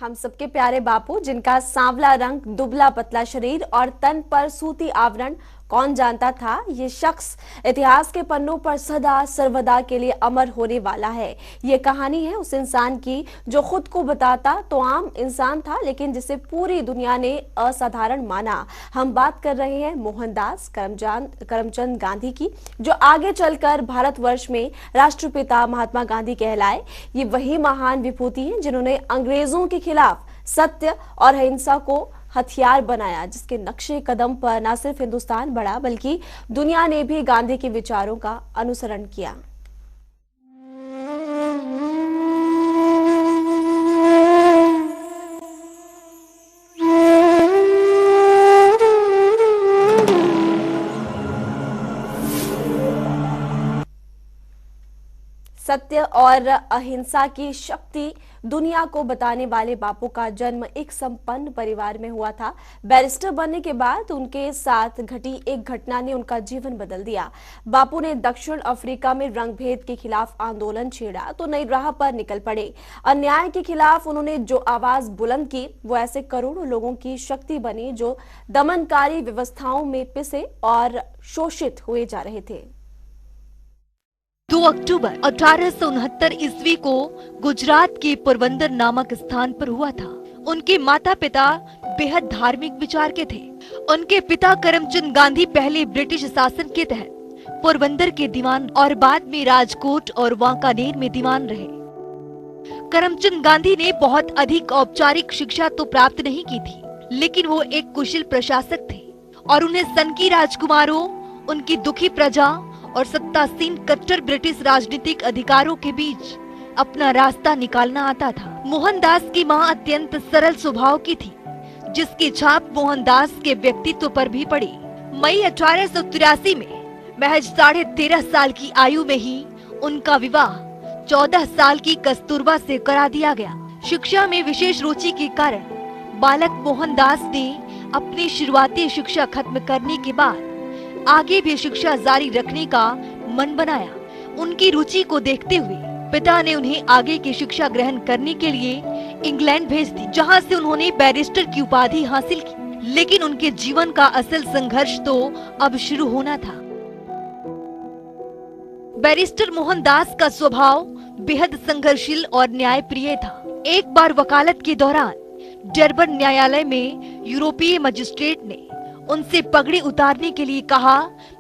हम सबके प्यारे बापू, जिनका सांवला रंग, दुबला पतला शरीर और तन पर सूती आवरण, कौन जानता था ये शख्स इतिहास के पन्नों पर सदा सर्वदा के लिए अमर होने वाला है। ये कहानी है उस इंसान की जो खुद को बताता तो आम इंसान था, लेकिन जिसे पूरी दुनिया ने असाधारण माना। हम बात कर रहे हैं मोहनदास करमचंद गांधी की, जो आगे चलकर भारतवर्ष में राष्ट्रपिता महात्मा गांधी कहलाए। ये वही महान विभूति हैं जिन्होंने अंग्रेजों के खिलाफ सत्य और अहिंसा को हथियार बनाया, जिसके नक्शे कदम पर न सिर्फ हिंदुस्तान बढ़ा बल्कि दुनिया ने भी गांधी के विचारों का अनुसरण किया। सत्य और अहिंसा की शक्ति दुनिया को बताने वाले बापू का जन्म एक संपन्न परिवार में हुआ था। बैरिस्टर बनने के बाद उनके साथ घटी एक घटना ने उनका जीवन बदल दिया। बापू ने दक्षिण अफ्रीका में रंगभेद के खिलाफ आंदोलन छेड़ा तो नई राह पर निकल पड़े। अन्याय के खिलाफ उन्होंने जो आवाज बुलंद की, वो ऐसे करोड़ों लोगों की शक्ति बनी जो दमनकारी व्यवस्थाओं में पिसे और शोषित हुए जा रहे थे। 2 अक्टूबर 1869 ईस्वी को गुजरात के पोरबंदर नामक स्थान पर हुआ था। उनके माता पिता बेहद धार्मिक विचार के थे। उनके पिता करमचंद गांधी पहले ब्रिटिश शासन के तहत पोरबंदर के दीवान और बाद में राजकोट और वांकानेर में दीवान रहे। करमचंद गांधी ने बहुत अधिक औपचारिक शिक्षा तो प्राप्त नहीं की थी, लेकिन वो एक कुशल प्रशासक थे और उन्हें सन की राजकुमारों, उनकी दुखी प्रजा और सत्तासीन कट्टर ब्रिटिश राजनीतिक अधिकारों के बीच अपना रास्ता निकालना आता था। मोहनदास की मां अत्यंत सरल स्वभाव की थी, जिसकी छाप मोहनदास के व्यक्तित्व पर भी पड़ी। मई 1883 में महज 13.5 साल की आयु में ही उनका विवाह 14 साल की कस्तूरबा से करा दिया गया। शिक्षा में विशेष रुचि के कारण बालक मोहनदास ने अपनी शुरुआती शिक्षा खत्म करने के बाद आगे भी शिक्षा जारी रखने का मन बनाया। उनकी रुचि को देखते हुए पिता ने उन्हें आगे की शिक्षा ग्रहण करने के लिए इंग्लैंड भेज दी, जहां से उन्होंने बैरिस्टर की उपाधि हासिल की। लेकिन उनके जीवन का असल संघर्ष तो अब शुरू होना था। बैरिस्टर मोहनदास का स्वभाव बेहद संघर्षशील और न्यायप्रिय था। एक बार वकालत के दौरान डरबन न्यायालय में यूरोपीय मजिस्ट्रेट ने उनसे पगड़ी उतारने के लिए कहा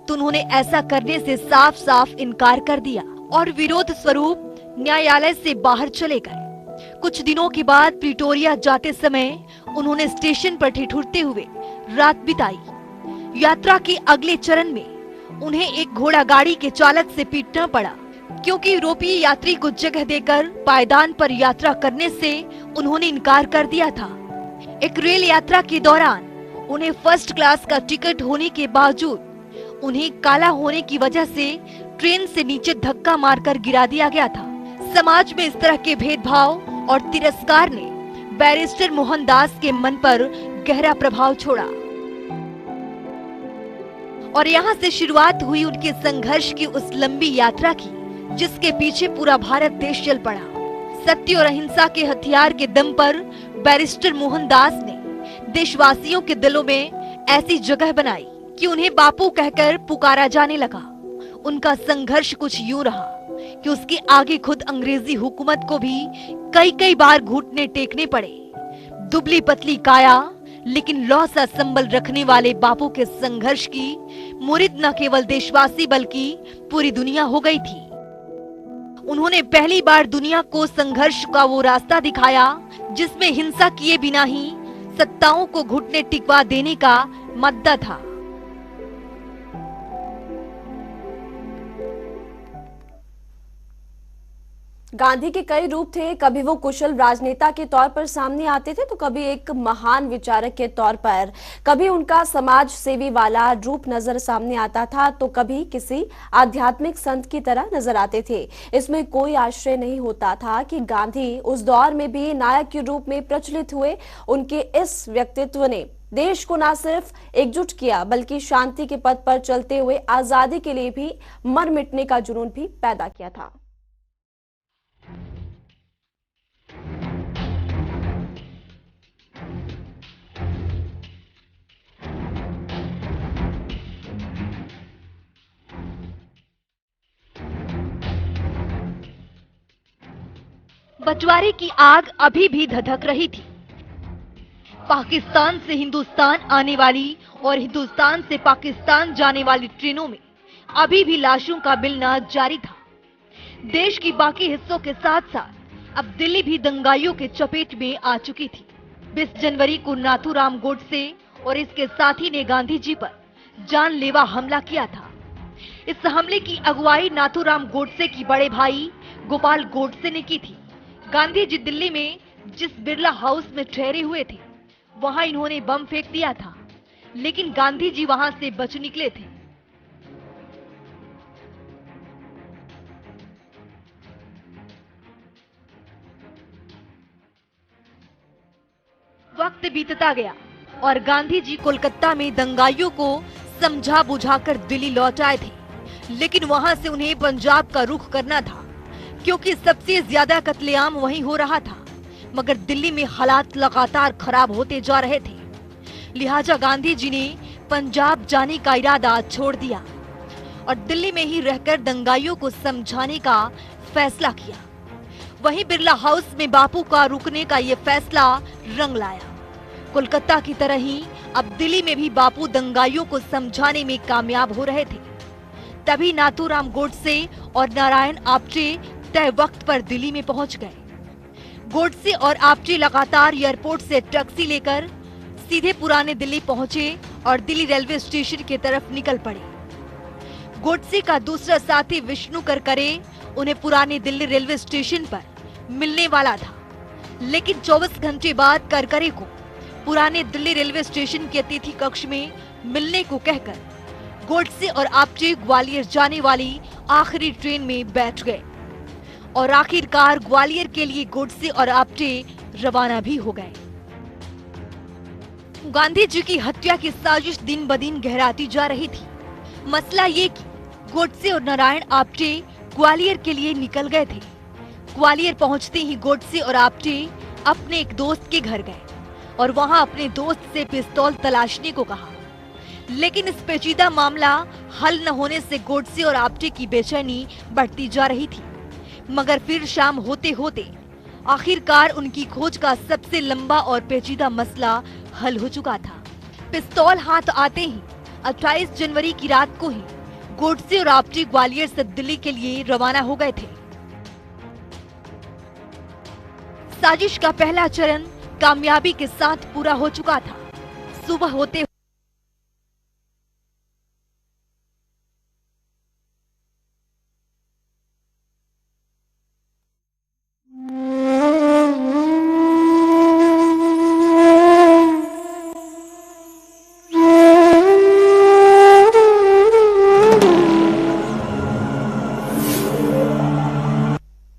तो उन्होंने ऐसा करने से साफ साफ इनकार कर दिया और विरोध स्वरूप न्यायालय से बाहर चले गए। कुछ दिनों के बाद प्रिटोरिया जाते समय उन्होंने स्टेशन पर ठिठुरते हुए रात बिताई। यात्रा के अगले चरण में उन्हें एक घोड़ा गाड़ी के चालक से पीटना पड़ा, क्योंकि यूरोपीय यात्री को जगह देकर पायदान पर यात्रा करने से उन्होंने इनकार कर दिया था। एक रेल यात्रा के दौरान उन्हें फर्स्ट क्लास का टिकट होने के बावजूद उन्हें काला होने की वजह से ट्रेन से नीचे धक्का मारकर गिरा दिया गया था। समाज में इस तरह के भेदभाव और तिरस्कार ने बैरिस्टर मोहनदास के मन पर गहरा प्रभाव छोड़ा और यहाँ से शुरुआत हुई उनके संघर्ष की उस लंबी यात्रा की, जिसके पीछे पूरा भारत देश चल पड़ा। सत्य और अहिंसा के हथियार के दम पर बैरिस्टर मोहनदास ने देशवासियों के दिलों में ऐसी जगह बनाई कि उन्हें बापू कहकर पुकारा जाने लगा। उनका संघर्ष कुछ यूं रहा कि उसके आगे खुद अंग्रेजी हुकूमत को भी कई बार घुटने टेकने पड़े। दुबली पतली काया लेकिन लौह सा संबल रखने वाले बापू के संघर्ष की मुरीद न केवल देशवासी बल्कि पूरी दुनिया हो गई थी। उन्होंने पहली बार दुनिया को संघर्ष का वो रास्ता दिखाया जिसमें हिंसा किए बिना ही सत्ताओं को घुटने टिकवा देने का मद्दा था। गांधी के कई रूप थे। कभी वो कुशल राजनेता के तौर पर सामने आते थे तो कभी एक महान विचारक के तौर पर, कभी उनका समाज सेवी वाला रूप नजर सामने आता था तो कभी किसी आध्यात्मिक संत की तरह नजर आते थे। इसमें कोई आश्चर्य नहीं होता था कि गांधी उस दौर में भी नायक के रूप में प्रचलित हुए। उनके इस व्यक्तित्व ने देश को न सिर्फ एकजुट किया बल्कि शांति के पथ पर चलते हुए आजादी के लिए भी मर मिटने का जुनून भी पैदा किया था। बंटवारे की आग अभी भी धधक रही थी। पाकिस्तान से हिंदुस्तान आने वाली और हिंदुस्तान से पाकिस्तान जाने वाली ट्रेनों में अभी भी लाशों का मिलना जारी था। देश की बाकी हिस्सों के साथ साथ अब दिल्ली भी दंगाइयों के चपेट में आ चुकी थी। 20 जनवरी को नाथूराम गोडसे और इसके साथी ने गांधी जी पर जानलेवा हमला किया था। इस हमले की अगुवाई नाथूराम गोडसे की बड़े भाई गोपाल गोडसे ने की थी। गांधी जी दिल्ली में जिस बिरला हाउस में ठहरे हुए थे, वहां इन्होंने बम फेंक दिया था, लेकिन गांधी जी वहां से बच निकले थे। वक्त बीतता गया और गांधी जी कोलकाता में दंगाइयों को समझा बुझाकर दिल्ली लौट आए थे, लेकिन वहां से उन्हें पंजाब का रुख करना था, क्योंकि सबसे ज्यादा कत्लेआम वहीं हो रहा था। मगर दिल्ली में हालात लगातार खराब होते जा रहे थे, लिहाजा गांधी जी ने पंजाब जाने का इरादा छोड़ दिया और दिल्ली में ही रहकर दंगाइयों को समझाने का फैसला किया। वहीं बिरला हाउस में बापू का रुकने का ये फैसला रंग लाया। कोलकाता की तरह ही अब दिल्ली में भी बापू दंगाइयों को समझाने में कामयाब हो रहे थे। तभी नाथूराम गोडसे और नारायण आप्टे तय वक्त पर दिल्ली में पहुंच गए। गोडसे और आप्टे लगातार एयरपोर्ट से टैक्सी लेकर सीधे पुराने दिल्ली पहुंचे और दिल्ली रेलवे स्टेशन की तरफ निकल पड़े। गोडसे का दूसरा साथी विष्णु करकरे उन्हें पुराने दिल्ली रेलवे स्टेशन पर मिलने वाला था, लेकिन 24 घंटे बाद करकरे को पुराने दिल्ली रेलवे स्टेशन के अतिथि कक्ष में मिलने को कहकर गोडसे और आप्टे ग्वालियर जाने वाली आखिरी ट्रेन में बैठ गए और आखिरकार ग्वालियर के लिए गोडसे और आप्टे रवाना भी हो गए। गांधी जी की हत्या की साजिश दिन ब दिन गहराती जा रही थी। मसला ये कि गोडसे और नारायण आप्टे ग्वालियर के लिए निकल गए थे। ग्वालियर पहुंचते ही गोडसे और आप्टे अपने एक दोस्त के घर गए और वहां अपने दोस्त से पिस्तौल तलाशने को कहा, लेकिन इस पेचीदा मामला हल न होने से गोडसे और आप्टे की बेचैनी बढ़ती जा रही थी। मगर फिर शाम होते होते आखिरकार उनकी खोज का सबसे लंबा और पेचीदा मसला हल हो चुका था। पिस्तौल हाथ आते ही 28 जनवरी की रात को ही गोडसे और आप्टे ग्वालियर से दिल्ली के लिए रवाना हो गए थे। साजिश का पहला चरण कामयाबी के साथ पूरा हो चुका था। सुबह होते